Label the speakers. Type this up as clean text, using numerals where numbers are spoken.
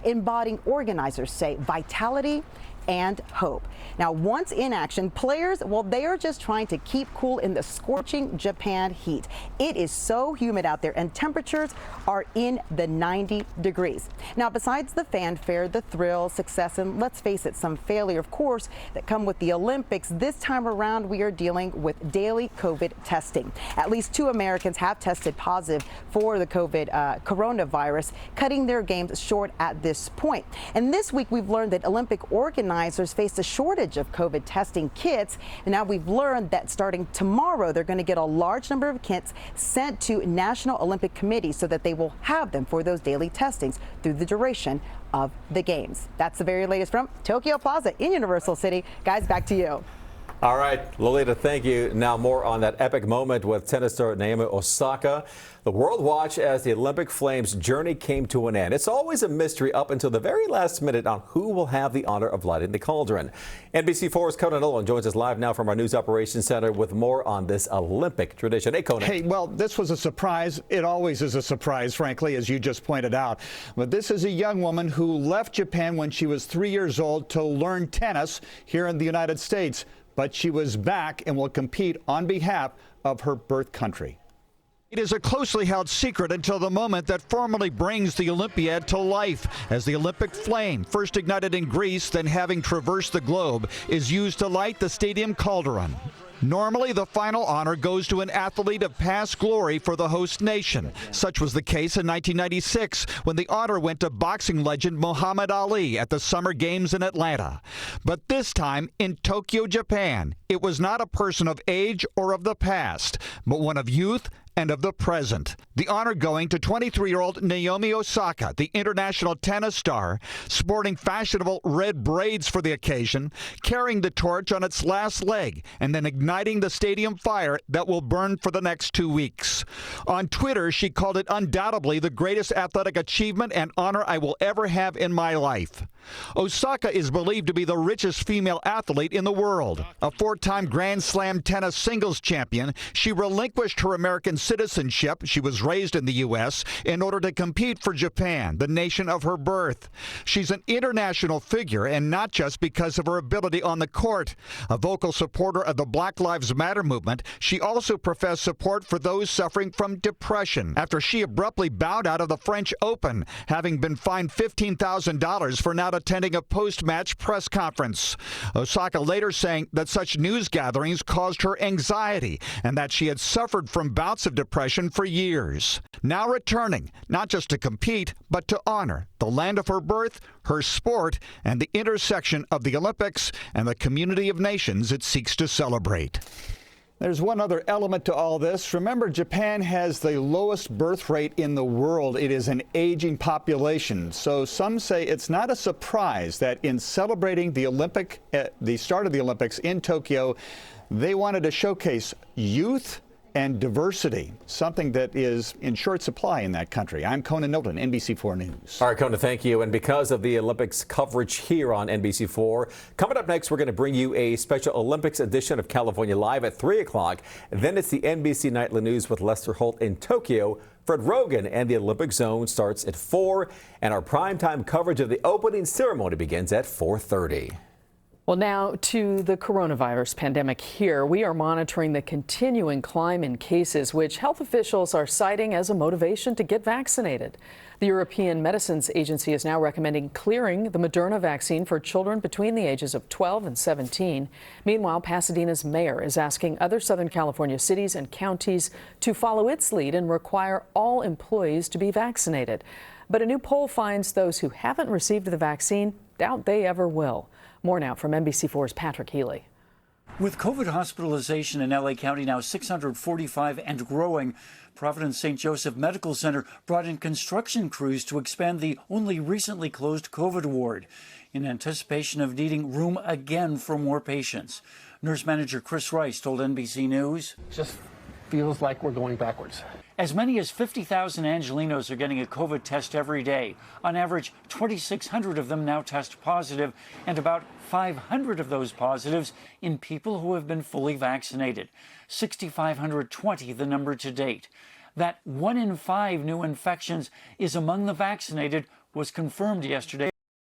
Speaker 1: embodying, organizers say, vitality and hope. Now, once in action, players, well, they are just trying to keep cool in the scorching Japan heat. It is so humid out there and temperatures are in the 90 degrees. Now, besides the fanfare, the thrill, success, and let's face it, some failure, of course, that come with the Olympics, this time around we are dealing with daily COVID testing. At least 2 Americans have tested positive for the coronavirus, cutting their games short at this point. And this week we've learned that Olympic organizers face a shortage of COVID testing kits. And now we've learned that starting tomorrow, they're going to get a large number of kits sent to National Olympic Committee so that they will have them for those daily testings through the duration of the games. That's the very latest from Tokyo Plaza in Universal City. Guys, back to you.
Speaker 2: All right, Lolita, thank you. Now more on that epic moment with tennis star Naomi Osaka. The world watched as the Olympic Flames journey came to an end. It's always a mystery up until the very last minute on who will have the honor of lighting the cauldron. NBC4's Conan Nolan joins us live now from our News Operations Center with more on this Olympic tradition. Hey, Conan.
Speaker 3: Hey, well, this was a surprise. It always is a surprise, frankly, as you just pointed out. But this is a young woman who left Japan when she was 3 years old to learn tennis here in the United States. But she was back and will compete on behalf of her birth country. It is a closely held secret until the moment that formally brings the Olympiad to life, as the Olympic flame, first ignited in Greece, then having traversed the globe, is used to light the stadium cauldron. Normally, the final honor goes to an athlete of past glory for the host nation. Such was the case in 1996, when the honor went to boxing legend Muhammad Ali at the Summer Games in Atlanta. But this time, in Tokyo, Japan, it was not a person of age or of the past, but one of youth and of the present. The honor going to 23-year-old Naomi Osaka, the international tennis star, sporting fashionable red braids for the occasion, carrying the torch on its last leg, and then igniting the stadium fire that will burn for the next 2 weeks. On Twitter, she called it undoubtedly the greatest athletic achievement and honor I will ever have in my life. Osaka is believed to be the richest female athlete in the world. A 4-time Grand Slam tennis singles champion, she relinquished her American citizenship, she was raised in the U.S., in order to compete for Japan, the nation of her birth. She's an international figure, and not just because of her ability on the court. A vocal supporter of the Black Lives Matter movement, she also professed support for those suffering from depression after she abruptly bowed out of the French Open, having been fined $15,000 for not attending a post-match press conference. Osaka later saying that such news gatherings caused her anxiety and that she had suffered from bouts of depression for years. Now returning, not just to compete, but to honor the land of her birth, her sport, and the intersection of the Olympics and the community of nations it seeks to celebrate. There's one other element to all this. Remember, Japan has the lowest birth rate in the world. It is an aging population. So some say it's not a surprise that in celebrating the start of the Olympics in Tokyo, they wanted to showcase youth and diversity, something that is in short supply in that country. I'm Conan Nolan, NBC4 News.
Speaker 2: All right, Conan, thank you. And because of the Olympics coverage here on NBC4, coming up next, we're going to bring you a special Olympics edition of California Live at 3 o'clock. Then it's the NBC Nightly News with Lester Holt in Tokyo. Fred Rogan and the Olympic Zone starts at 4, and our primetime coverage of the opening ceremony begins at 4:30.
Speaker 4: Well, now to the coronavirus pandemic here. We are monitoring the continuing climb in cases, which health officials are citing as a motivation to get vaccinated. The European Medicines Agency is now recommending clearing the Moderna vaccine for children between the ages of 12 and 17. Meanwhile, Pasadena's mayor is asking other Southern California cities and counties to follow its lead and require all employees to be vaccinated. But a new poll finds those who haven't received the vaccine doubt they ever will. More now from NBC4's Patrick Healy.
Speaker 5: With COVID hospitalization in LA County now 645 and growing, Providence St. Joseph Medical Center brought in construction crews to expand the only recently closed COVID ward in anticipation of needing room again for more patients. Nurse manager Chris Rice told NBC News,
Speaker 6: just feels like we're going backwards.
Speaker 5: As many as 50,000 Angelenos are getting a COVID test every day. On average, 2,600 of them now test positive, and about 500 of those positives in people who have been fully vaccinated. 6,520 the number to date. That 1 in 5 new infections is among the vaccinated, was confirmed yesterday.